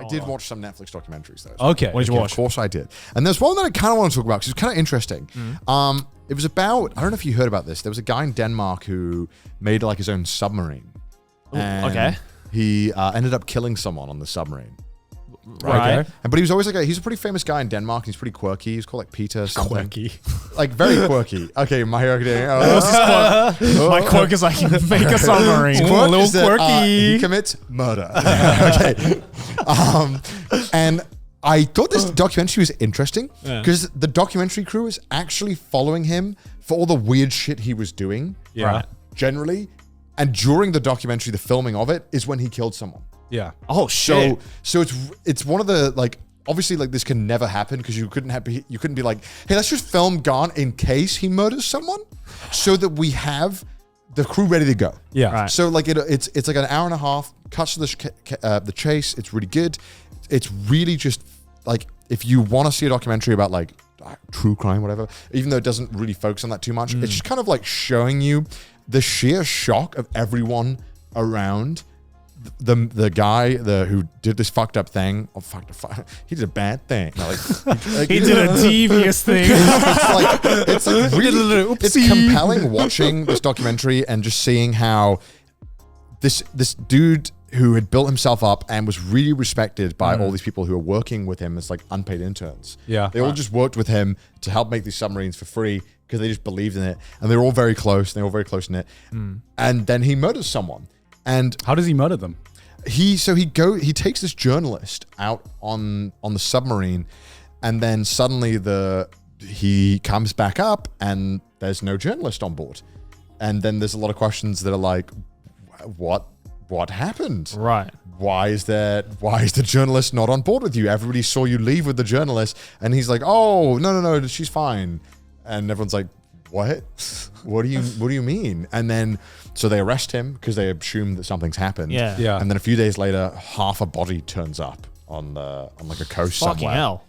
did watch some Netflix documentaries though. Okay. What did you watch? Of course I did. And there's one that I kind of want to talk about because it's kind of interesting. It was about, I don't know if you heard about this. There was a guy in Denmark who made like his own submarine. And he ended up killing someone on the submarine. Right. Okay. But he was always like he's a pretty famous guy in Denmark. He's pretty quirky. He's called like Peter something. Quirky. Like very quirky. Okay, my hero. My quirk is like make a submarine. His Ooh, a quirk little is that, quirky. he commits murder. Okay. And I thought this documentary was interesting because the documentary crew is actually following him for all the weird shit he was doing. Yeah. Right. Generally. And during the documentary, the filming of it is when he killed someone. Yeah. Oh shit. So it's one of the like obviously like this can never happen because you couldn't be like, hey, let's just film Garn in case he murders someone, so that we have the crew ready to go. Yeah. Right. So like it's like an hour and a half, cuts to the chase. It's really good. It's really just like if you want to see a documentary about like true crime, whatever, even though it doesn't really focus on that too much, it's just kind of like showing you the sheer shock of everyone around the guy who did this fucked up thing. He did a bad thing. No, like, he did a devious thing. it's like really, it's compelling watching this documentary and just seeing how this dude who had built himself up and was really respected by all these people who are working with him as like unpaid interns. Yeah. They all just worked with him to help make these submarines for free because they just believed in it. And they were all very close. They were all very close knit. And then he murders someone. And How does he murder them? he takes this journalist out on the submarine, and then suddenly he comes back up and there's no journalist on board. And then there's a lot of questions that are like, what happened? Right. Why is the journalist not on board with you? Everybody saw you leave with the journalist, and he's like, oh, no, she's fine. And everyone's like, what? What do you mean? And then so they arrest him because they assume that something's happened. Yeah. And then a few days later, half a body turns up on like a coast Fucking somewhere. hell.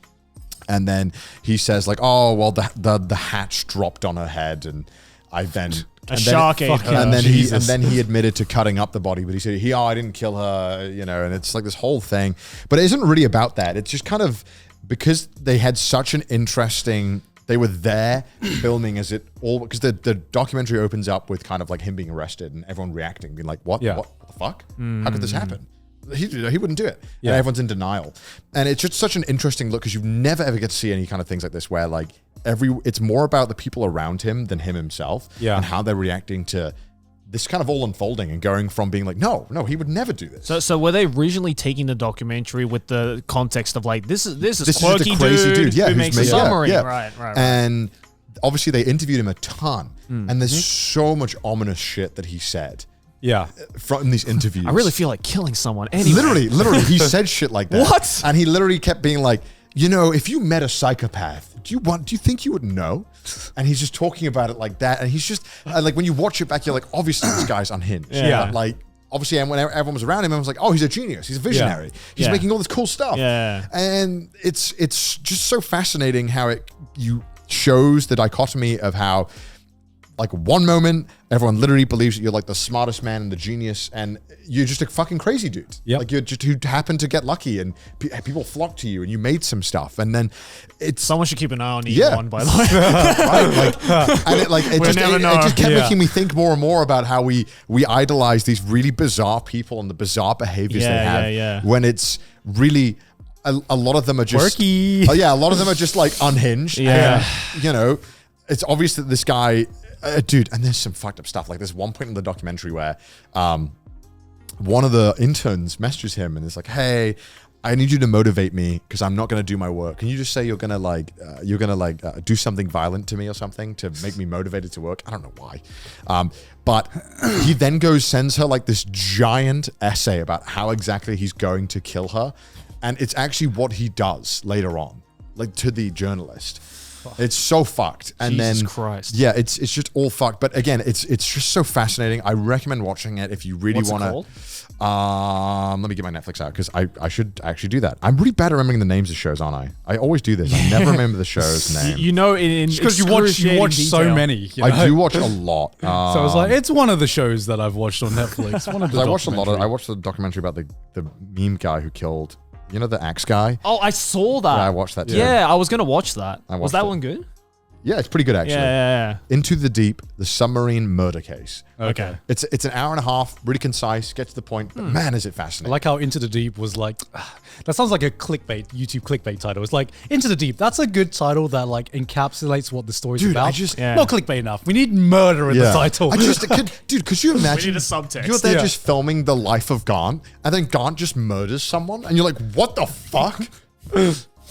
And then he says like, oh well, the hatch dropped on her head, and I then Shark ate her. and then Jesus. he admitted to cutting up the body, but he said I didn't kill her, and it's like this whole thing, but it isn't really about that. It's just kind of because they had such an interesting. They were there filming as it all because the documentary opens up with kind of like him being arrested and everyone reacting, being like, "What? Yeah. What the fuck? How could this happen?" He wouldn't do it. Yeah. And everyone's in denial, and it's just such an interesting look because you never ever get to see any kind of things like this where like it's more about the people around him than him himself, and how they're reacting to this kind of all unfolding and going from being like, no, he would never do this. So were they originally taking the documentary with the context of like this is quirky the crazy dude, who makes a submarine, right? And obviously they interviewed him a ton, and there's so much ominous shit that he said. Yeah. From these interviews, I really feel like killing someone. Anyway. Literally, he said shit like that. What? And he literally kept being like, if you met a psychopath, do you think you would know? And he's just talking about it like that. And he's just like, when you watch it back, you're like, obviously this guy's unhinged. Yeah. But like, obviously, and when everyone was around him, everyone was like, oh, he's a genius. He's a visionary. He's Yeah. making all this cool stuff. Yeah. And it's just so fascinating how you shows the dichotomy of how like one moment everyone literally believes that you're like the smartest man and the genius, and you're just a fucking crazy dude. Yep. Like you're just who happened to get lucky, and people flock to you, and you made some stuff, and then it's Someone should keep an eye on Yeah. E1, by the way. right, and it just kept Yeah. making me think more and more about how we idolize these really bizarre people and the bizarre behaviors they have. Yeah. When it's really a lot of them are just Quirky. Oh yeah, a lot of them are just like unhinged. Yeah. And, it's obvious that this guy. Dude, and there's some fucked up stuff. Like there's one point in the documentary where one of the interns messages him and is like, hey, I need you to motivate me because I'm not going to do my work. Can you just say you're going to do something violent to me or something to make me motivated to work? I don't know why. But he then sends her like this giant essay about how exactly he's going to kill her. And it's actually what he does later on, like to the journalist. It's so fucked. And Jesus then Christ. Yeah, it's just all fucked. But again, it's just so fascinating. I recommend watching it if you really want to. Let me get my Netflix out because I should actually do that. I'm really bad at remembering the names of shows, aren't I? I always do this. I never remember the show's name. Because you watch so many. I do watch a lot. So it's like it's one of the shows that I've watched on Netflix. One of the I watched the documentary about the meme guy who killed You know the axe guy? Oh, I saw that. Yeah, I watched that too. Yeah, I was gonna watch that. I Was watched that it. one good? Yeah, it's pretty good actually. Yeah. Into the Deep, the submarine murder case. Okay. It's an hour and a half, really concise, get to the point, but man, is it I fascinating. like how Into the Deep was like, that sounds like a YouTube clickbait title. It's like, Into the Deep, that's a good title that like encapsulates what the story's Dude, about. Yeah. Not clickbait enough. We need murder in the title. Dude, could you imagine? need a subtext. You're there Yeah. just filming the life of Gaunt, and then Gaunt just murders someone, and you're like, what the fuck?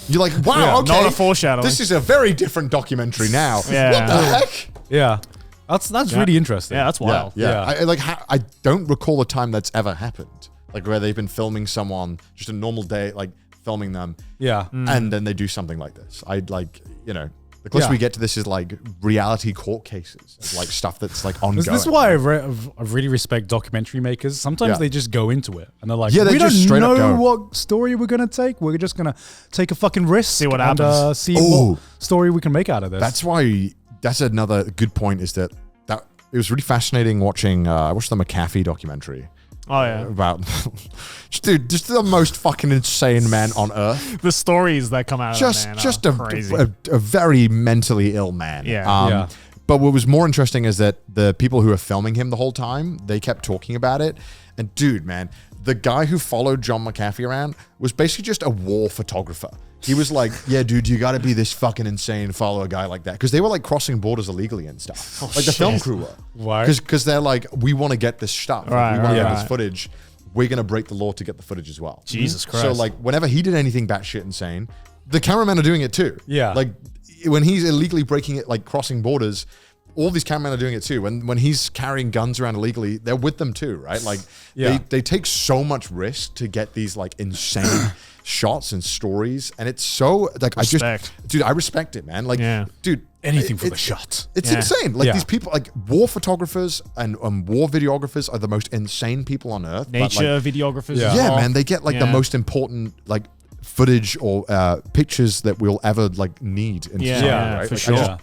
You're like, wow, Yeah, okay. not a foreshadowing. This is a very different documentary now. Yeah. What the heck? Yeah. That's really interesting. Yeah, that's wild. Yeah. Yeah. I don't recall a time that's ever happened. Like where they've been filming someone, just a normal day, like filming them, Yeah. and then they do something like this. I'd like, the closer Yeah. we get to this is like reality court cases, of like stuff that's like ongoing. This is why I really respect documentary makers. Sometimes Yeah. they just go into it and they're like, Yeah, they we don't just straight up know go. what story we're going to take. We're just going to take a fucking risk. See what and, happens. see Ooh. what story we can make out of this. That's another good point is that it was really fascinating watching, I watched the McAfee documentary. Oh yeah. About, dude, just the most fucking insane man on earth. The stories that come out of that man Just are crazy. a very mentally ill man. Yeah. Yeah. But what was more interesting is that the people who were filming him the whole time, they kept talking about it. And dude, man, the guy who followed John McAfee around was basically just a war photographer. He was like, yeah, dude, you got to be this fucking insane, follow a guy like that. Because they were like crossing borders illegally and stuff. Like the film crew were. Why? Because they're like, we want to get this stuff. Like, Right, we want to right, get right. this footage. We're going to break the law to get the footage as well. Jesus Christ. So like whenever he did anything batshit insane, the cameramen are doing it too. Yeah. Like when he's illegally breaking it, like crossing borders, all these cameramen are doing it too. When he's carrying guns around illegally, they're with them too, right? Like Yeah. they take so much risk to get these like insane shots and stories, and it's so like Respect. I respect it, man. Like, Yeah. dude, Anything for the shot. It's Yeah. insane. Like Yeah. these people, like war photographers and war videographers are the most insane people on earth. but, Nature like, videographers. Yeah. as yeah, well. man, they get like the Yeah. most important like footage or pictures that we'll ever like need in Yeah, society, yeah, right? for Like, sure.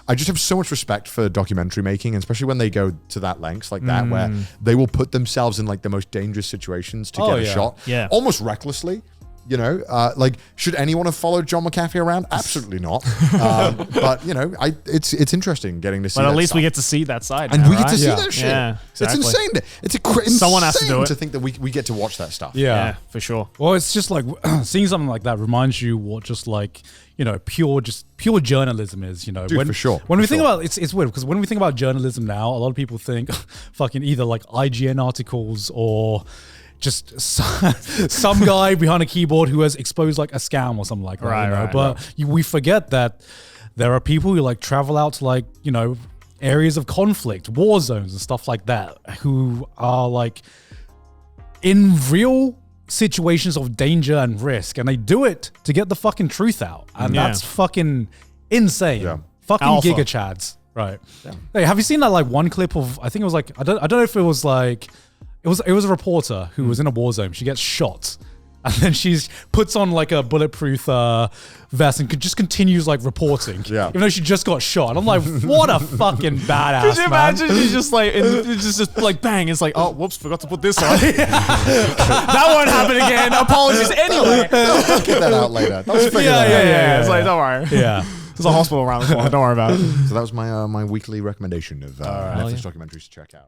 I just have so much respect for documentary making, especially when they go to that lengths like that, where they will put themselves in like the most dangerous situations to Oh, get a yeah. shot, Yeah. almost recklessly. Like, should anyone have followed John McAfee around? Absolutely not. But it's interesting getting to see. But at that least stuff. we get to see that side. And now, we get to right? see Yeah. that shit. Yeah, It's exactly. insane. It's Someone has to do it. to think that we get to watch that stuff. Yeah. Yeah, for sure. Well, it's just like seeing something like that reminds you what just like, pure journalism is, Dude, for sure. When we For think sure. about it's weird because when we think about journalism now, a lot of people think fucking either like IGN articles or just some guy behind a keyboard who has exposed like a scam or something like that. Right, But we forget that there are people who like travel out to like, areas of conflict, war zones and stuff like that, who are like in real situations of danger and risk, and they do it to get the fucking truth out, and Yeah. that's fucking insane. Yeah. Fucking Alpha. giga chads, right? Hey, have you seen that like one clip of? I think it was like I don't know if it was like it was a reporter who was in a war zone. She gets shot. And then she puts on like a bulletproof vest and just continues like reporting, Yeah. even though she just got shot. And I'm like, what a fucking badass, Could you man. imagine? She's just like, it's just like bang. It's like, oh, whoops, forgot to put this on. That won't happen again. Apologies anyway. I'll get that out later. Let's figure that out. Yeah. It's like, don't worry. Yeah. There's a hospital around the corner. Don't worry about it. So that was my weekly recommendation of Netflix yeah. documentaries to check out.